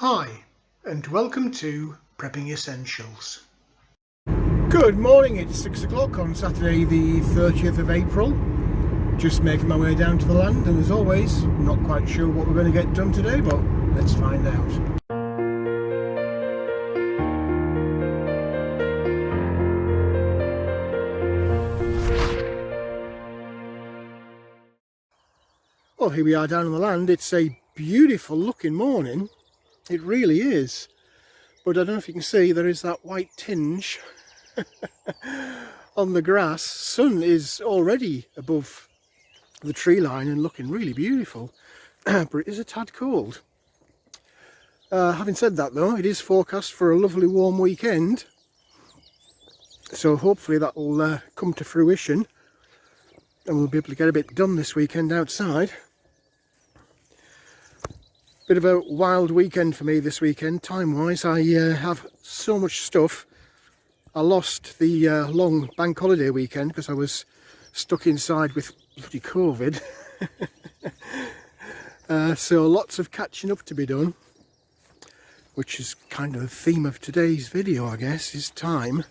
Hi, and welcome to Prepping Essentials. Good morning, it's 6 o'clock on Saturday the 30th of April. Just making my way down to the land, and as always, not quite sure what we're going to get done today, but let's find out. Well, here we are down on the land. It's a beautiful looking morning. It really is. But I don't know if you can see, there is that white tinge on the grass. Sun is already above the tree line and looking really beautiful. But it is a tad cold. Having said that though, it is forecast for a lovely warm weekend. So hopefully that will come to fruition. And we'll be able to get a bit done this weekend outside. Bit of a wild weekend for me this weekend, time-wise. I have so much stuff. I lost the long bank holiday weekend because I was stuck inside with bloody COVID. So lots of catching up to be done, which is kind of the theme of today's video, I guess, is time.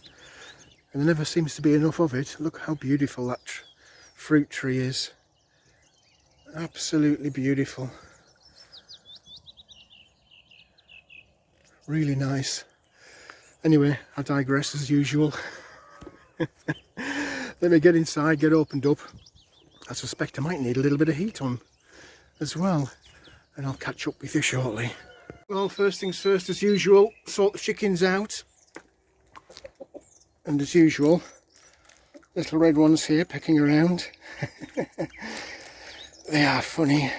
And there never seems to be enough of it. Look how beautiful that fruit tree is. Absolutely beautiful. Really nice. Anyway, I digress as usual. Let me get inside, get opened up. I suspect I might need a little bit of heat on as well, and I'll catch up with you shortly. Well, first things first, as usual, sort the chickens out. And as usual, little red ones here pecking around. They are funny.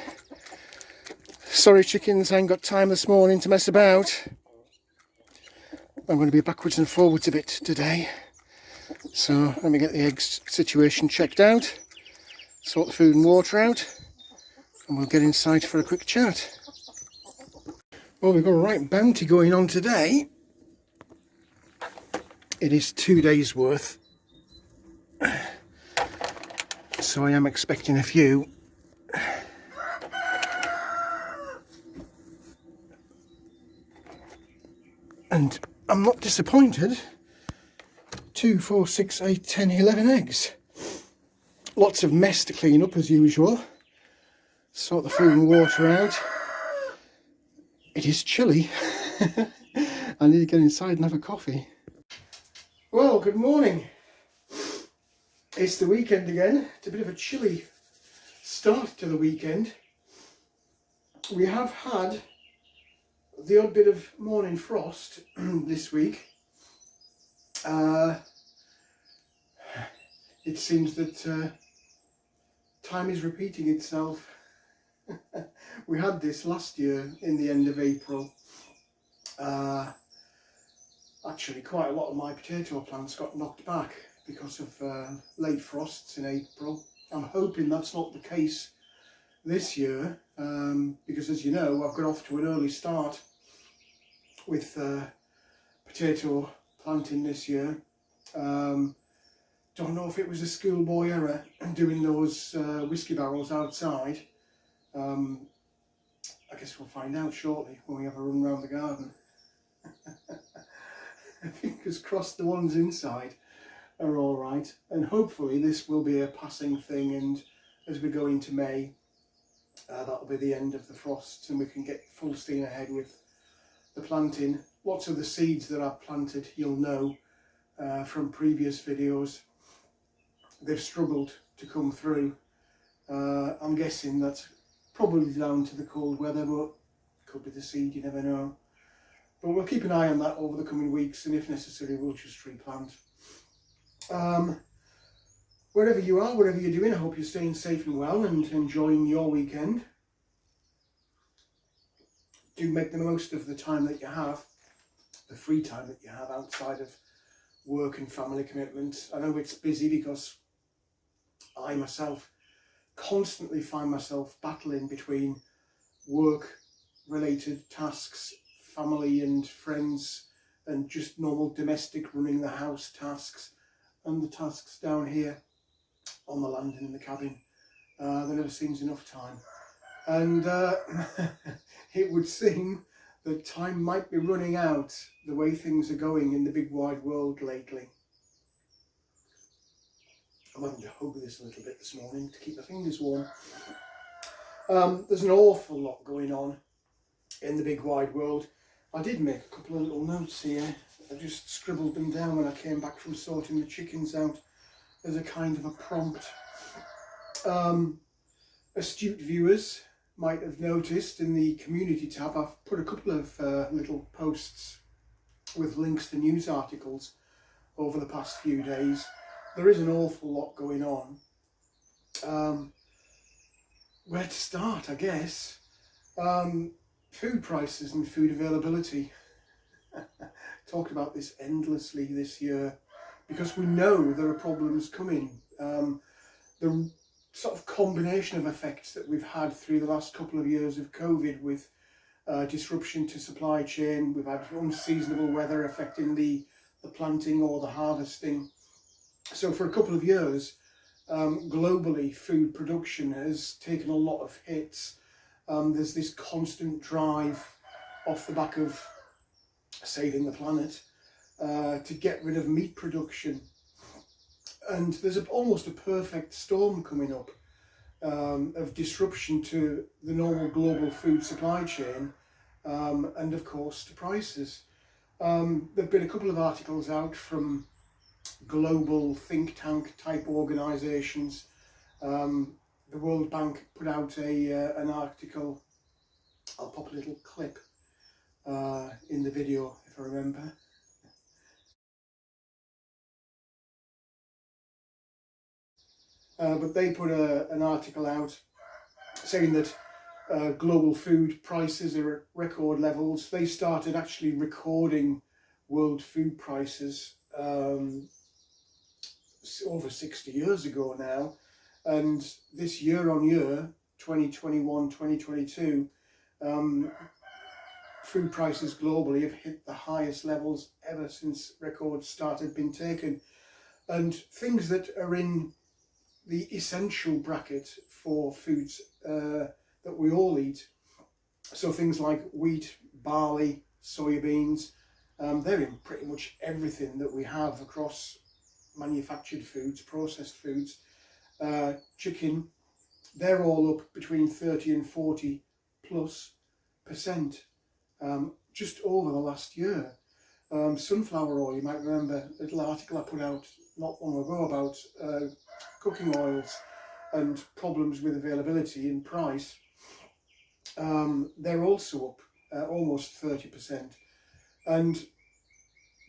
Sorry chickens, I ain't got time this morning to mess about. I'm going to be backwards and forwards a bit today. So let me get the eggs situation checked out, sort the food and water out, and we'll get inside for a quick chat. Well, we've got a right bounty going on today. It is 2 days worth. So I am expecting a few. And I'm not disappointed. 2, 4, 6, 8, 10, 11 eggs. Lots of mess to clean up as usual. Sort the food and water out. It is chilly. I need to get inside and have a coffee. Well, good morning. It's the weekend again. It's a bit of a chilly start to the weekend. We have had the odd bit of morning frost this week. It seems that time is repeating itself. We had this last year in the end of April. Actually, quite a lot of my potato plants got knocked back because of late frosts in April. I'm hoping that's not the case this year, because as you know, I've got off to an early start with potato planting this year. Don't know if it was a schoolboy error doing those whiskey barrels outside. I guess we'll find out shortly when we have a run around the garden. Fingers crossed the ones inside are all right, and hopefully this will be a passing thing, and as we go into May, that'll be the end of the frosts and we can get full steam ahead with the planting. Lots of the seeds that I've planted, you'll know from previous videos, they've struggled to come through. I'm guessing that's probably down to the cold weather, but could be the seed, you never know. But we'll keep an eye on that over the coming weeks, and if necessary we'll just replant. Wherever you are, whatever you're doing, I hope you're staying safe and well and enjoying your weekend. Do make the most of the time that you have, the free time that you have outside of work and family commitments. I know it's busy because I myself constantly find myself battling between work related tasks, family and friends, and just normal domestic running the house tasks, and the tasks down here on the land and in the cabin. There never seems enough time. And it would seem that time might be running out the way things are going in the big wide world lately. I'm having to hug this a little bit this morning to keep my fingers warm. There's an awful lot going on in the big wide world. I did make a couple of little notes here. I just scribbled them down when I came back from sorting the chickens out as a kind of a prompt. Astute viewers might have noticed in the community tab I've put a couple of little posts with links to news articles over the past few days. There is an awful lot going on. Where to start, I guess? Food prices and food availability. Talked about this endlessly this year because we know there are problems coming. The sort of combination of effects that we've had through the last couple of years of COVID with disruption to supply chain, we've had unseasonable weather affecting the planting or the harvesting. So for a couple of years, globally, food production has taken a lot of hits. There's this constant drive off the back of saving the planet to get rid of meat production. And there's almost a perfect storm coming up of disruption to the normal global food supply chain and of course to prices. There've been a couple of articles out from global think tank type organisations. The World Bank put out an article. I'll pop a little clip in the video if I remember. But they put an article out saying that global food prices are at record levels. They started actually recording world food prices over 60 years ago now, and this year on year, 2021, 2022, food prices globally have hit the highest levels ever since records started being taken. And things that are in the essential bracket for foods that we all eat, so things like wheat, barley, soybeans, they're in pretty much everything that we have across manufactured foods, processed foods. Chicken, they're all up between 30 and 40 plus percent just over the last year. Sunflower oil, you might remember a little article I put out not long ago about cooking oils and problems with availability and price. They're also up almost 30%. And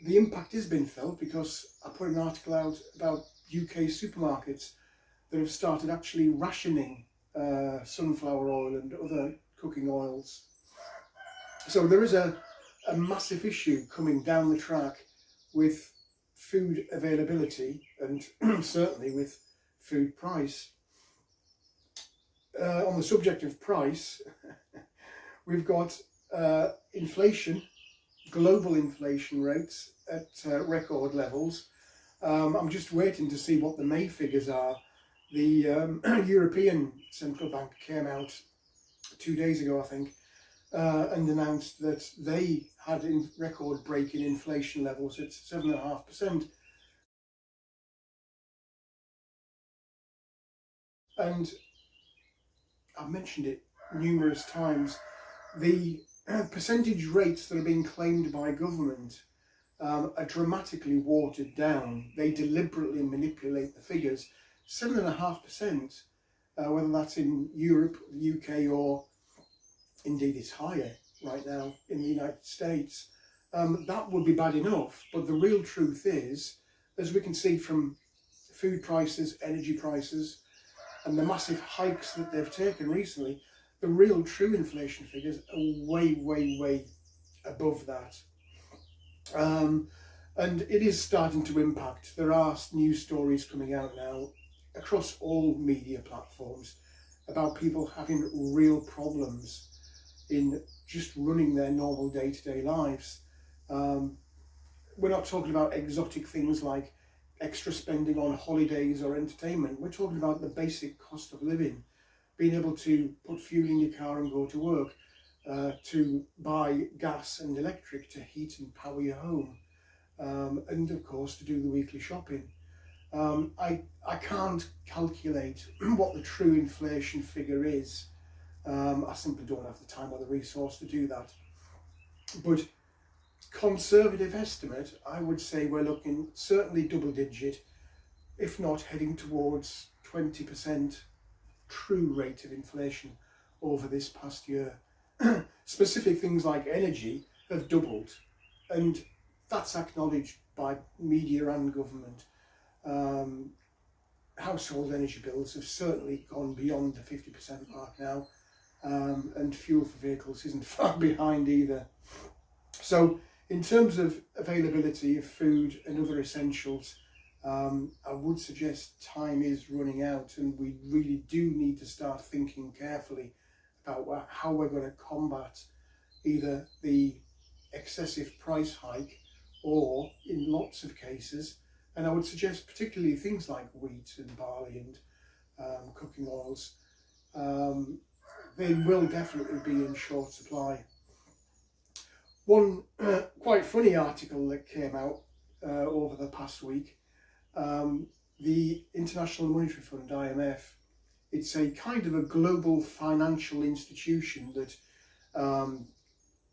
the impact has been felt because I put an article out about UK supermarkets that have started actually rationing sunflower oil and other cooking oils. So there is a massive issue coming down the track with food availability and certainly with food price. On the subject of price, we've got inflation, global inflation rates at record levels. I'm just waiting to see what the May figures are. The European Central Bank came out 2 days ago, I think, and announced that they had record-breaking inflation levels at 7.5%. And I've mentioned it numerous times, the percentage rates that are being claimed by government are dramatically watered down. They deliberately manipulate the figures. 7.5%, whether that's in Europe, the UK, or indeed it's higher right now in the United States, that would be bad enough. But the real truth is, as we can see from food prices, energy prices, and the massive hikes that they've taken recently, the real true inflation figures are way, way, way above that. And it is starting to impact. There are news stories coming out now across all media platforms about people having real problems in just running their normal day-to-day lives. We're not talking about exotic things like extra spending on holidays or entertainment. We're talking about the basic cost of living, being able to put fuel in your car and go to work. to buy gas and electric to heat and power your home, and of course to do the weekly shopping. I can't calculate what the true inflation figure is. I simply don't have the time or the resource to do that. But conservative estimate, I would say we're looking certainly double digit, if not heading towards 20% true rate of inflation over this past year. Specific things like energy have doubled, and that's acknowledged by media and government. Household energy bills have certainly gone beyond the 50% mark now, and fuel for vehicles isn't far behind either. So in terms of availability of food and other essentials, I would suggest time is running out, and we really do need to start thinking carefully about how we're going to combat either the excessive price hike or, in lots of cases, and I would suggest particularly things like wheat and barley and cooking oils, they will definitely be in short supply. One quite funny article that came out over the past week, the International Monetary Fund, IMF, it's a kind of a global financial institution that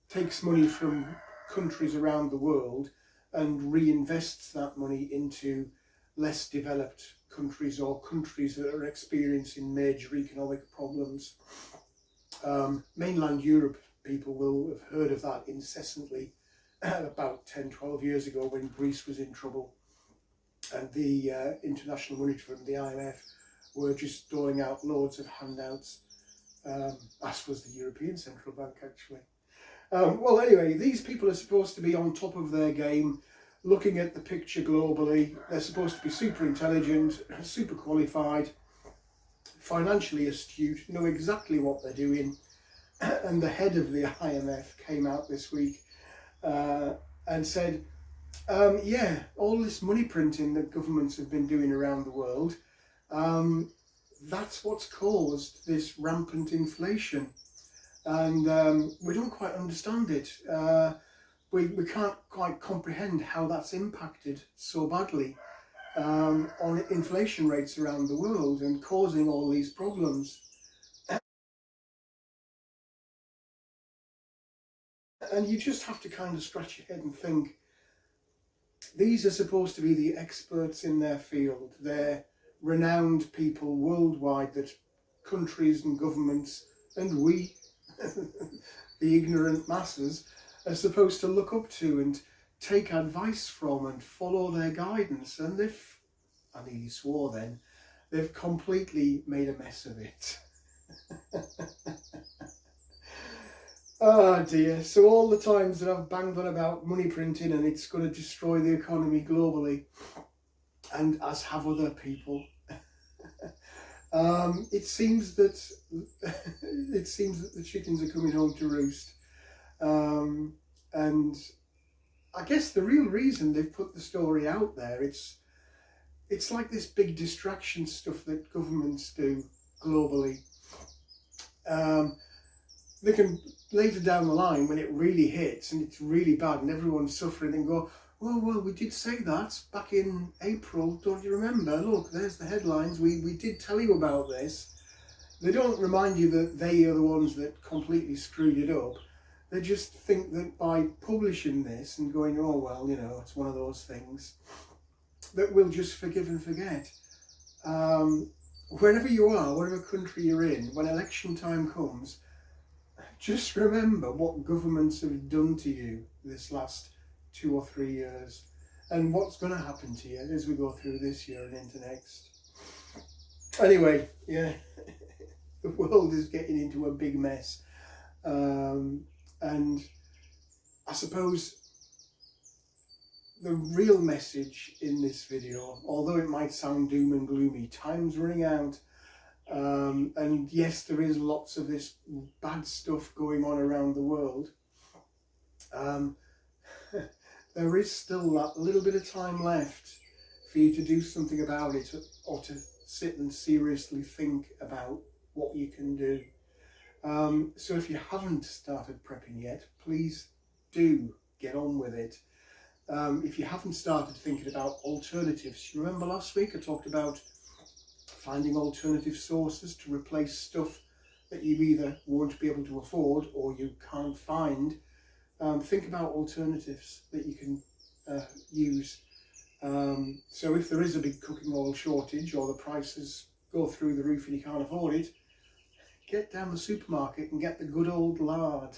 takes money from countries around the world and reinvests that money into less developed countries or countries that are experiencing major economic problems. Mainland Europe people will have heard of that incessantly about 10-12 years ago when Greece was in trouble, and the International Monetary Fund, the IMF, were just doling out loads of handouts, as was the European Central Bank actually. Well, anyway, these people are supposed to be on top of their game, looking at the picture globally. They're supposed to be super intelligent, super qualified, financially astute, know exactly what they're doing. And the head of the IMF came out this week and said, yeah, all this money printing that governments have been doing around the world, that's what's caused this rampant inflation. And we don't quite understand it. We can't quite comprehend how that's impacted so badly on inflation rates around the world and causing all these problems. And you just have to kind of scratch your head and think, these are supposed to be the experts in their field. They're renowned people worldwide that countries and governments and we, the ignorant masses, are supposed to look up to and take advice from and follow their guidance. And I nearly swore then, they've completely made a mess of it. Oh dear, so all the times that I've banged on about money printing and it's going to destroy the economy globally, and as have other people, it seems that the chickens are coming home to roost. And I guess the real reason they've put the story out there, it's like this big distraction stuff that governments do globally. They can later down the line, when it really hits and it's really bad and everyone's suffering, and go, oh well, we did say that back in April, don't you remember? Look, there's the headlines, we did tell you about this. They don't remind you that they are the ones that completely screwed it up. They just think that by publishing this and going, oh well, you know, it's one of those things, that we'll just forgive and forget. Wherever you are, whatever country you're in, when election time comes, just remember what governments have done to you this last 2 or 3 years, and what's going to happen to you as we go through this year and into next. Anyway, yeah, the world is getting into a big mess, and I suppose the real message in this video, although it might sound doom and gloomy, time's running out. And yes, there is lots of this bad stuff going on around the world. There is still that little bit of time left for you to do something about it, or to sit and seriously think about what you can do. So if you haven't started prepping yet, please do get on with it. If you haven't started thinking about alternatives, you remember last week I talked about finding alternative sources to replace stuff that you either won't be able to afford or you can't find. Think about alternatives that you can use. So if there is a big cooking oil shortage or the prices go through the roof and you can't afford it, get down the supermarket and get the good old lard.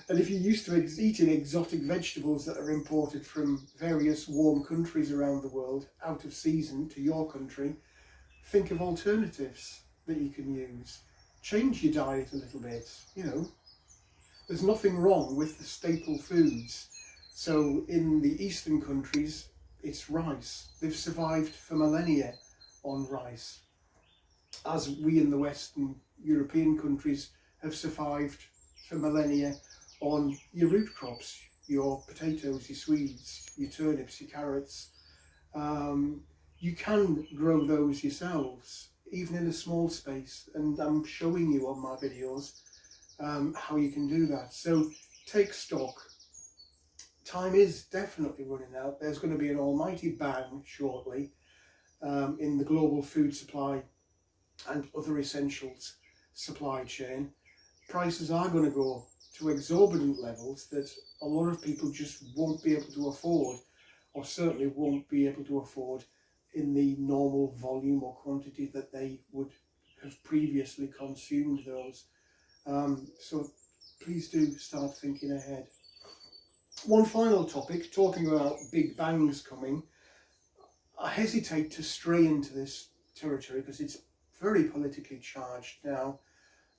And if you're used to eating exotic vegetables that are imported from various warm countries around the world, out of season to your country, think of alternatives that you can use. Change your diet a little bit, you know. There's nothing wrong with the staple foods. So in the eastern countries, it's rice. They've survived for millennia on rice. As we in the Western European countries have survived for millennia on your root crops, your potatoes, your Swedes, your turnips, your carrots. You can grow those yourselves, even in a small space, and I'm showing you on my videos how you can do that. So take stock. Time is definitely running out. There's going to be an almighty bang shortly in the global food supply and other essentials supply chain. Prices are going to go to exorbitant levels that a lot of people just won't be able to afford, or certainly won't be able to afford in the normal volume or quantity that they would have previously consumed those. So please do start thinking ahead. One final topic, talking about big bangs coming. I hesitate to stray into this territory because it's very politically charged now.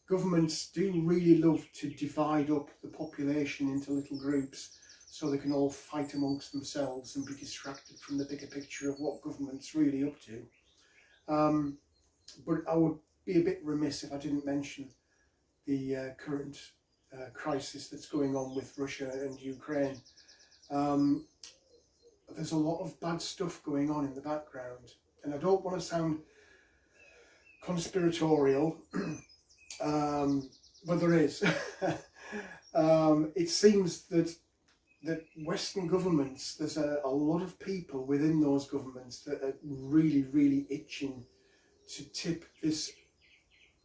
Governments do really love to divide up the population into little groups so they can all fight amongst themselves and be distracted from the bigger picture of what government's really up to. But I would be a bit remiss if I didn't mention the current crisis that's going on with Russia and Ukraine. There's a lot of bad stuff going on in the background, and I don't want to sound conspiratorial, but there is. It seems that Western governments, there's a lot of people within those governments that are really, really itching to tip this,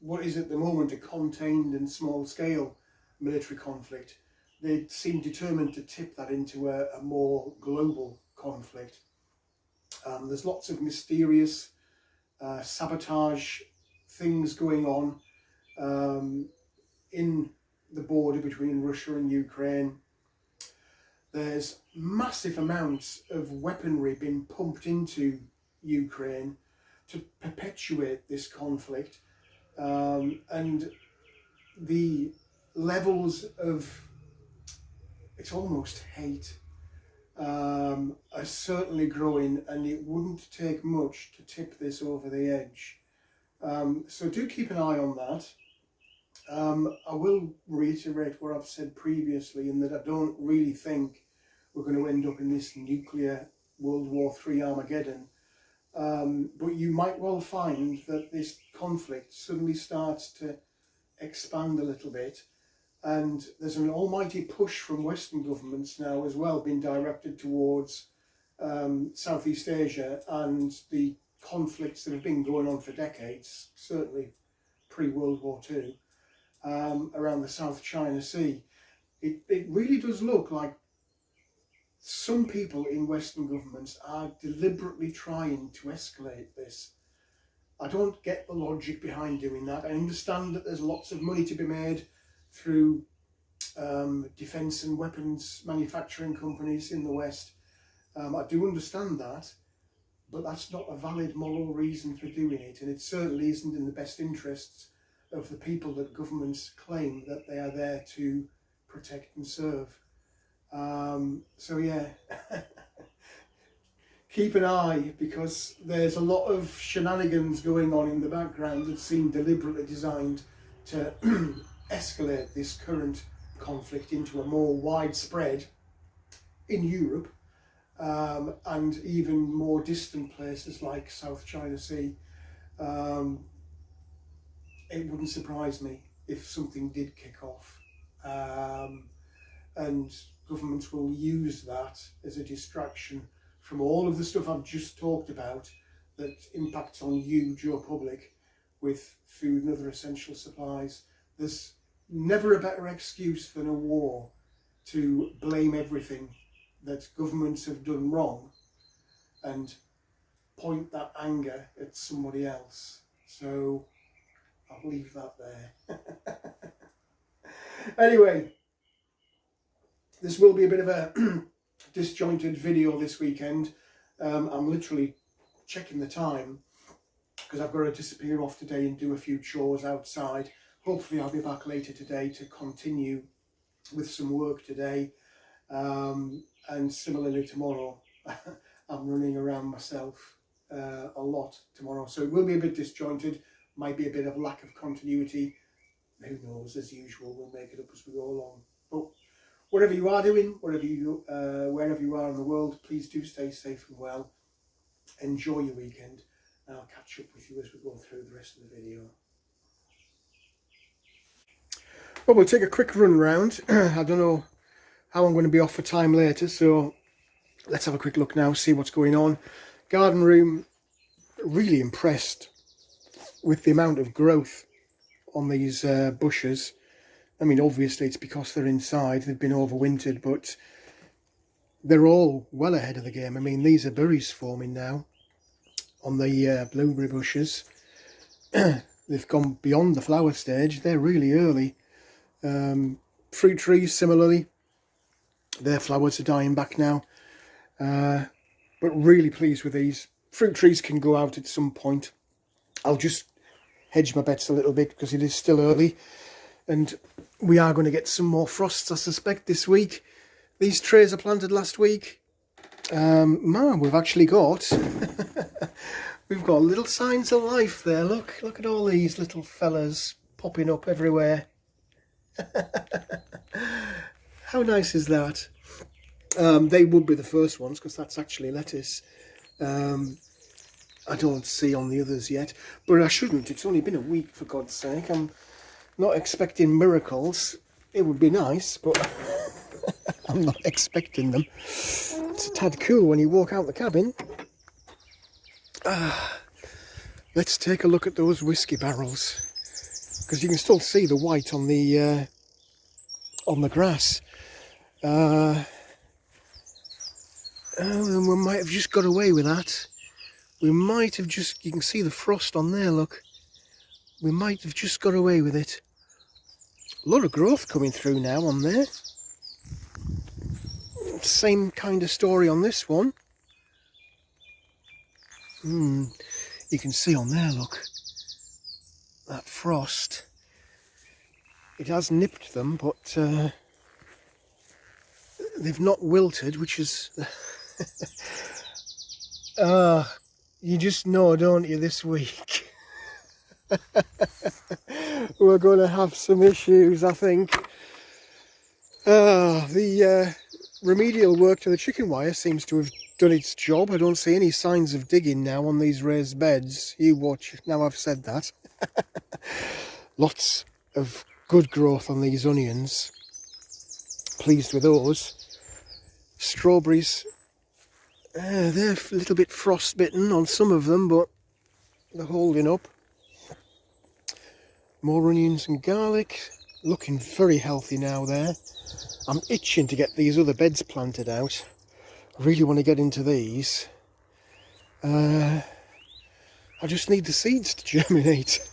what is at the moment a contained and small scale military conflict. They seem determined to tip that into a more global conflict. There's lots of mysterious sabotage things going on in the border between Russia and Ukraine. There's massive amounts of weaponry being pumped into Ukraine to perpetuate this conflict, and the levels of, it's almost hate, are certainly growing, and it wouldn't take much to tip this over the edge. So do keep an eye on that. I will reiterate what I've said previously, in that I don't really think we're going to end up in this nuclear World War III Armageddon. But you might well find that this conflict suddenly starts to expand a little bit, and there's an almighty push from Western governments now as well being directed towards Southeast Asia and the conflicts that have been going on for decades, certainly pre-World War II, around the South China Sea. It really does look like some people in Western governments are deliberately trying to escalate this. I don't get the logic behind doing that. I understand that there's lots of money to be made through defence and weapons manufacturing companies in the West. I do understand that, but that's not a valid moral reason for doing it, and it certainly isn't in the best interests of the people that governments claim that they are there to protect and serve. So yeah, keep an eye, because there's a lot of shenanigans going on in the background that seem deliberately designed to escalate this current conflict into a more widespread in Europe, and even more distant places like South China Sea. it wouldn't surprise me if something did kick off. And governments will use that as a distraction from all of the stuff I've just talked about that impacts on you, Joe Public, with food and other essential supplies. There's never a better excuse than a war to blame everything that governments have done wrong and point that anger at somebody else. So I'll leave that there. Anyway, this will be a bit of a disjointed video this weekend. I'm literally checking the time because I've got to disappear off today and do a few chores outside. Hopefully I'll be back later today to continue with some work today. And similarly tomorrow, I'm running around myself a lot tomorrow. So it will be a bit disjointed, might be a bit of lack of continuity. Who knows, as usual, we'll make it up as we go along. But whatever you are doing, wherever you are in the world, please do stay safe and well. Enjoy your weekend, and I'll catch up with you as we go through the rest of the video. Well, we'll take a quick run round. I don't know how I'm going to be off for time later, so let's have a quick look now, see what's going on. Garden room, really impressed with the amount of growth on these bushes. I mean, obviously it's because they're inside, they've been overwintered, but they're all well ahead of the game. I mean, these are berries forming now on the blueberry bushes. They've gone beyond the flower stage, they're really early. Fruit trees, similarly, their flowers are dying back now. But really pleased with these. Fruit trees can go out at some point. I'll just hedge my bets a little bit because it is still early. And we are going to get some more frosts, I suspect, this week. These trays are planted last week. We've actually got... we've got little signs of life there. Look at all these little fellas popping up everywhere. How nice is that? They would be the first ones because that's actually lettuce. I don't see on the others yet, but I shouldn't. It's only been a week, for God's sake. I'm not expecting miracles. It would be nice, but I'm not expecting them. It's a tad cool when you walk out the cabin. Let's take a look at those whiskey barrels, because you can still see the white on the grass. Oh, then we might have just got away with that. We might have just, you can see the frost on there, look. We might have just got away with it. A lot of growth coming through now on there. Same kind of story on this one. You can see on there, look. That frost. It has nipped them, but they've not wilted, which is... you just know, don't you, this week? We're going to have some issues, I think. The remedial work to the chicken wire seems to have done its job. I don't see any signs of digging now on these raised beds. You watch, now I've said that. Lots of good growth on these onions. Pleased with those. Strawberries, they're a little bit frostbitten on some of them, but they're holding up. More onions and garlic, looking very healthy now there. I'm itching to get these other beds planted out. I really want to get into these. I just need the seeds to germinate.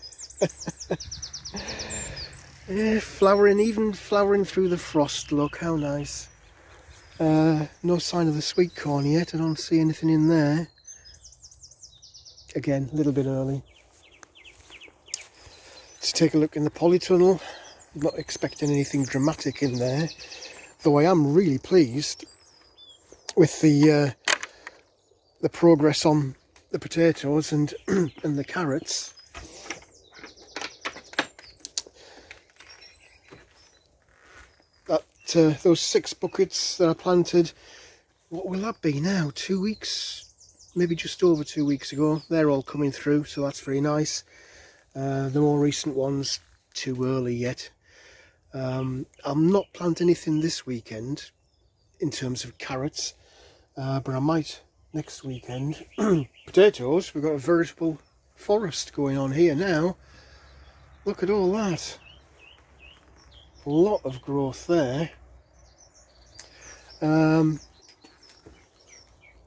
Yeah, flowering, even flowering through the frost, look how nice. No sign of the sweet corn yet, I don't see anything in there. Again, a little bit early. Let's take a look in the polytunnel. I'm not expecting anything dramatic in there, though I am really pleased with the progress on the potatoes and and the carrots. Those 6 buckets that I planted, what will that be now? 2 weeks, maybe just over 2 weeks ago. They're all coming through, so that's very nice. The more recent ones too early yet. I'll not plant anything this weekend in terms of carrots, but I might next weekend. Potatoes, we've got a veritable forest going on here now. Look at all that. A lot of growth there. A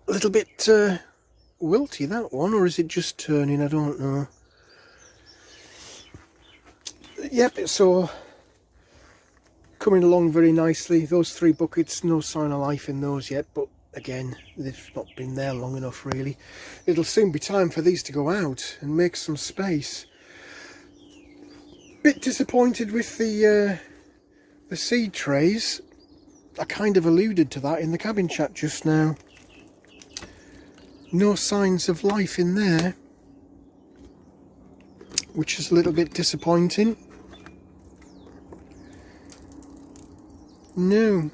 little bit wilty, that one, or is it just turning? I don't know. Yep, so coming along very nicely. Those 3 buckets, no sign of life in those yet, but again, they've not been there long enough really. It'll soon be time for these to go out and make some space. Bit disappointed with the seed trays. I kind of alluded to that in the cabin chat just now. No signs of life in there, which is a little bit disappointing. No.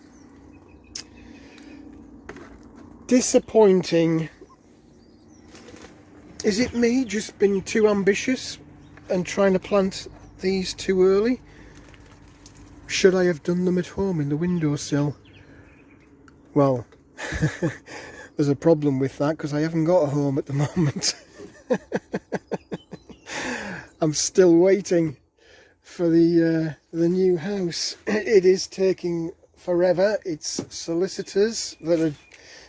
Disappointing. Is it me just being too ambitious and trying to plant these too early? Should I have done them at home in the windowsill? Well, there's a problem with that because I haven't got a home at the moment. I'm still waiting for the new house. It is taking forever. It's solicitors that are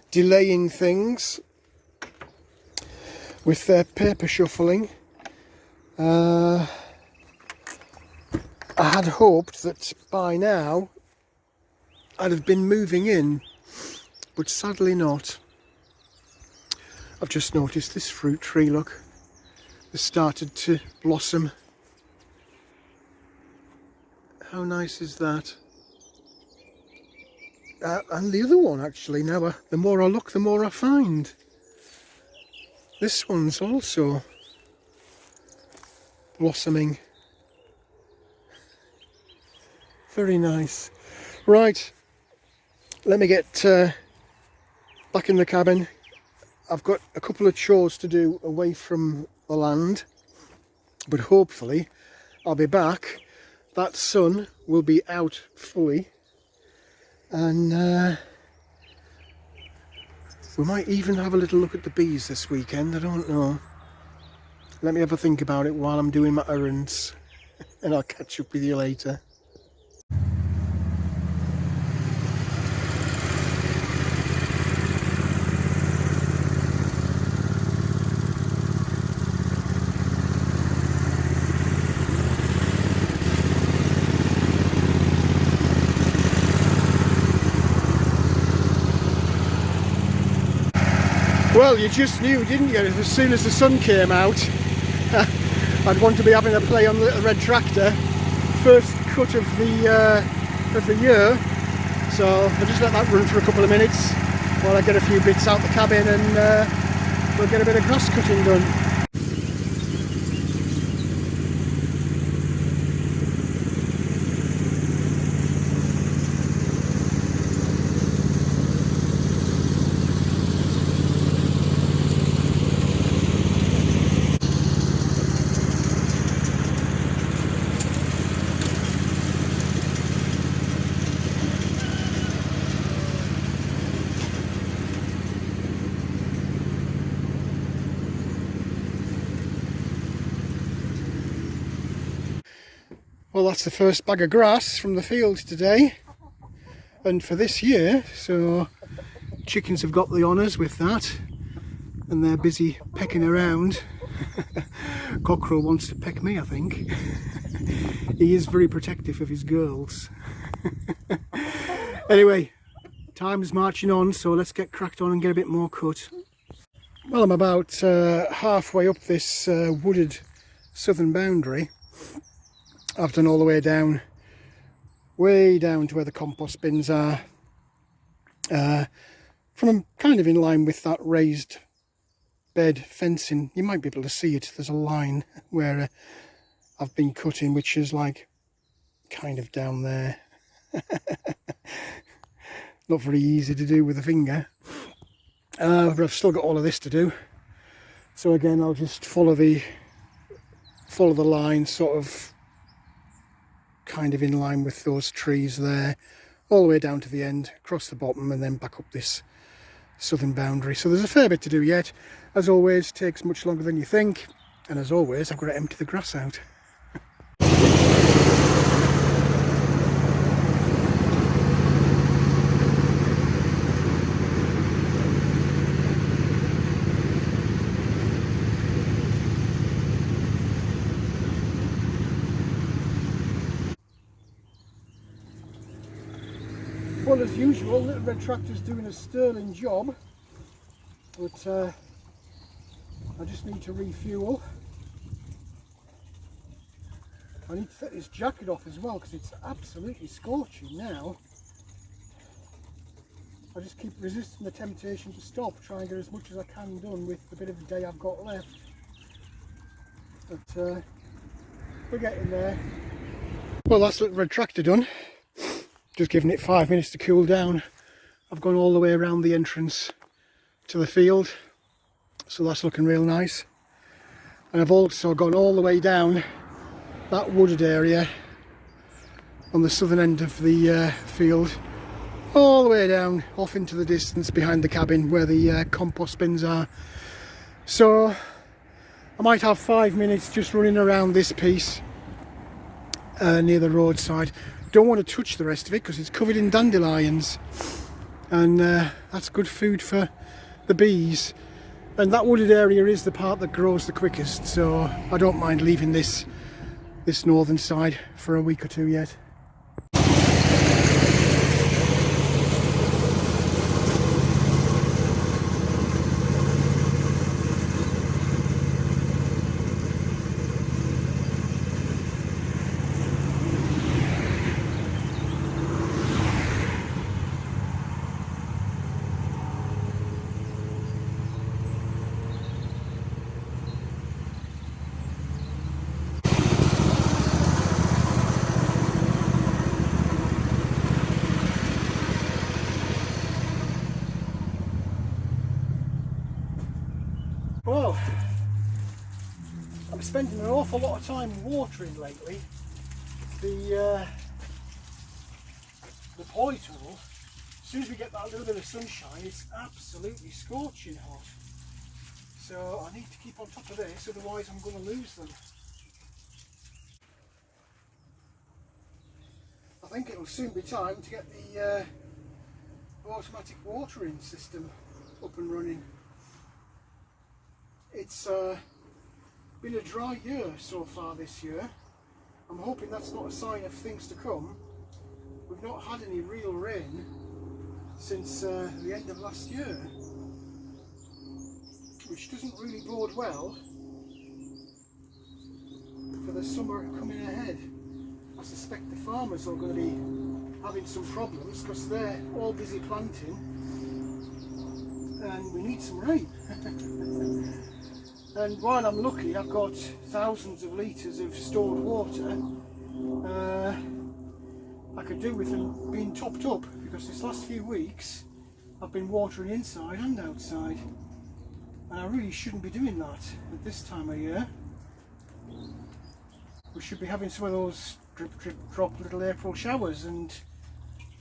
delaying things with their paper shuffling. I had hoped that by now I'd have been moving in, but sadly not. I've just noticed this fruit tree, look, has started to blossom. How nice is that? And the other one actually, now the more I look the more I find. This one's also blossoming. Very nice. Right, let me get back in the cabin. I've got a couple of chores to do away from the land, but hopefully I'll be back. That sun will be out fully, and we might even have a little look at the bees this weekend. I don't know. Let me have a think about it while I'm doing my errands, and I'll catch up with you later. Well, you just knew, didn't you, as soon as the sun came out, I'd want to be having a play on the little red tractor. First cut of the year, so I'll just let that run for a couple of minutes while I get a few bits out the cabin, and we'll get a bit of grass cutting done. Well, that's the first bag of grass from the field today, and for this year, so chickens have got the honours with that, and they're busy pecking around. Cockerel wants to peck me, I think. He is very protective of his girls. Anyway, time's marching on, so let's get cracked on and get a bit more cut. Well, I'm about halfway up this wooded southern boundary. I've done all the way down to where the compost bins are, from kind of in line with that raised bed fencing. You might be able to see it. There's a line where I've been cutting, which is like kind of down there. Not very easy to do with a finger, but I've still got all of this to do. So again, I'll just follow the follow the line, sort of kind of in line with those trees there, all the way down to the end, across the bottom, and then back up this southern boundary. So there's a fair bit to do yet. As always, takes much longer than you think, and as always, I've got to empty the grass out. Well, as usual, Little Red Tractor's doing a sterling job, but I just need to refuel. I need to take this jacket off as well because it's absolutely scorching now. I just keep resisting the temptation to stop, try and get as much as I can done with the bit of the day I've got left. But we're getting there. Well, that's Little Red Tractor done. Just giving it 5 minutes to cool down. I've gone all the way around the entrance to the field, so that's looking real nice. And I've also gone all the way down that wooded area on the southern end of the field, all the way down off into the distance behind the cabin where the compost bins are. So I might have 5 minutes just running around this piece near the roadside. Don't want to touch the rest of it because it's covered in dandelions, and that's good food for the bees. And that wooded area is the part that grows the quickest, so I don't mind leaving this northern side for a week or two yet. Well, I'm spending an awful lot of time watering lately. The polytunnel, as soon as we get that little bit of sunshine, it's absolutely scorching hot. So I need to keep on top of this, otherwise I'm going to lose them. I think it'll soon be time to get the automatic watering system up and running. It's been a dry year so far this year. I'm hoping that's not a sign of things to come. We've not had any real rain since the end of last year, which doesn't really bode well for the summer coming ahead. I suspect the farmers are going to be having some problems because they're all busy planting and we need some rain. And while I'm lucky, I've got thousands of litres of stored water. I could do with them being topped up, because this last few weeks I've been watering inside and outside, and I really shouldn't be doing that at this time of year. We should be having some of those drip drip drop little April showers, and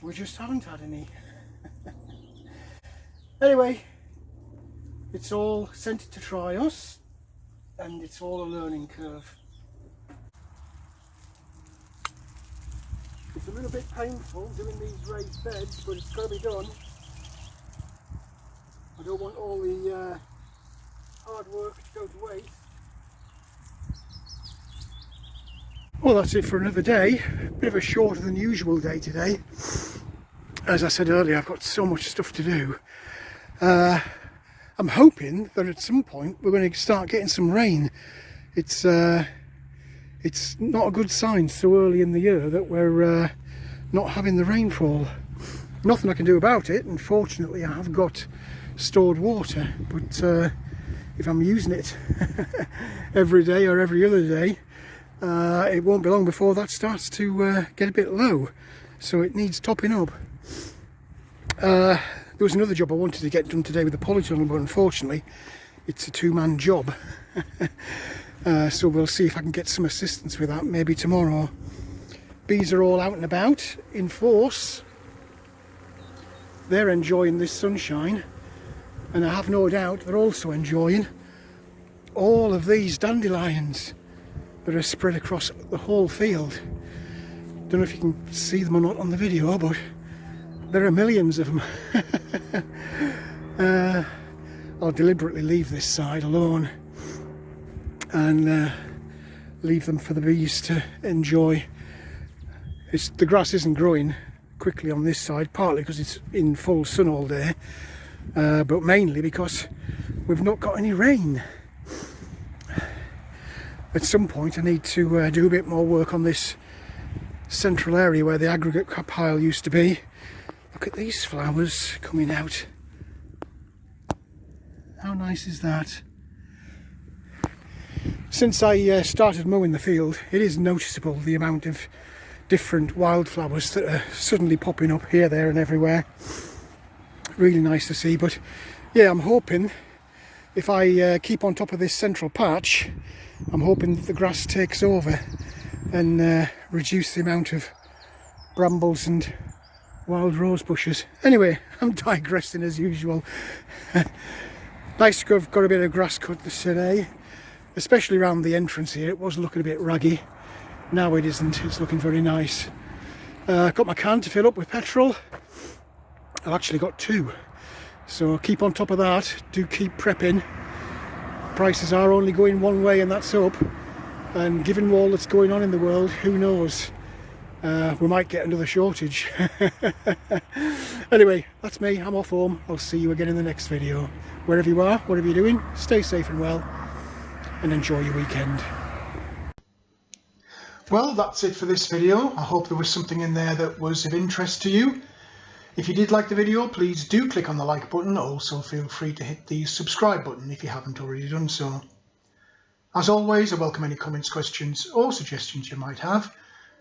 we just haven't had any. Anyway, it's all sent to try us, and it's all a learning curve. It's a little bit painful doing these raised beds, but it's got to be done. I don't want all the hard work to go to waste. Well, that's it for another day. Bit of a shorter than usual day today. As I said earlier, I've got so much stuff to do. I'm hoping that at some point we're going to start getting some rain. It's not a good sign so early in the year that we're not having the rainfall. Nothing I can do about it. Unfortunately, I have got stored water, but if I'm using it every day or every other day, it won't be long before that starts to get a bit low, so it needs topping up. There was another job I wanted to get done today with the polytunnel, but unfortunately it's a two-man job. So we'll see if I can get some assistance with that maybe tomorrow. Bees are all out and about in force. They're enjoying this sunshine, and I have no doubt they're also enjoying all of these dandelions that are spread across the whole field. Don't know if you can see them or not on the video, but there are millions of them. I'll deliberately leave this side alone and leave them for the bees to enjoy. The grass isn't growing quickly on this side, partly because it's in full sun all day, but mainly because we've not got any rain. At some point I need to do a bit more work on this central area where the aggregate pile used to be. Look at these flowers coming out. How nice is that? Since I started mowing the field, it is noticeable the amount of different wildflowers that are suddenly popping up here, there and everywhere. Really nice to see. But yeah, I'm hoping if I keep on top of this central patch, I'm hoping that the grass takes over and reduce the amount of brambles and wild rose bushes. Anyway, I'm digressing as usual. Nice to have got a bit of grass cut today, especially around the entrance here. It was looking a bit raggy. Now it isn't. It's looking very nice. Got my can to fill up with petrol. I've actually got 2, so keep on top of that. Do keep prepping. Prices are only going one way, and that's up. And given all that's going on in the world, who knows? We might get another shortage. Anyway, that's me. I'm off home. I'll see you again in the next video. Wherever you are, whatever you're doing, stay safe and well, and enjoy your weekend. Well, that's it for this video. I hope there was something in there that was of interest to you. If you did like the video, please do click on the like button. Also feel free to hit the subscribe button if you haven't already done so. As always, I welcome any comments, questions or suggestions you might have.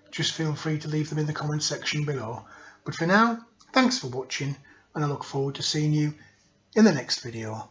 Just feel free to leave them in the comments section below. But for now, thanks for watching, and I look forward to seeing you in the next video.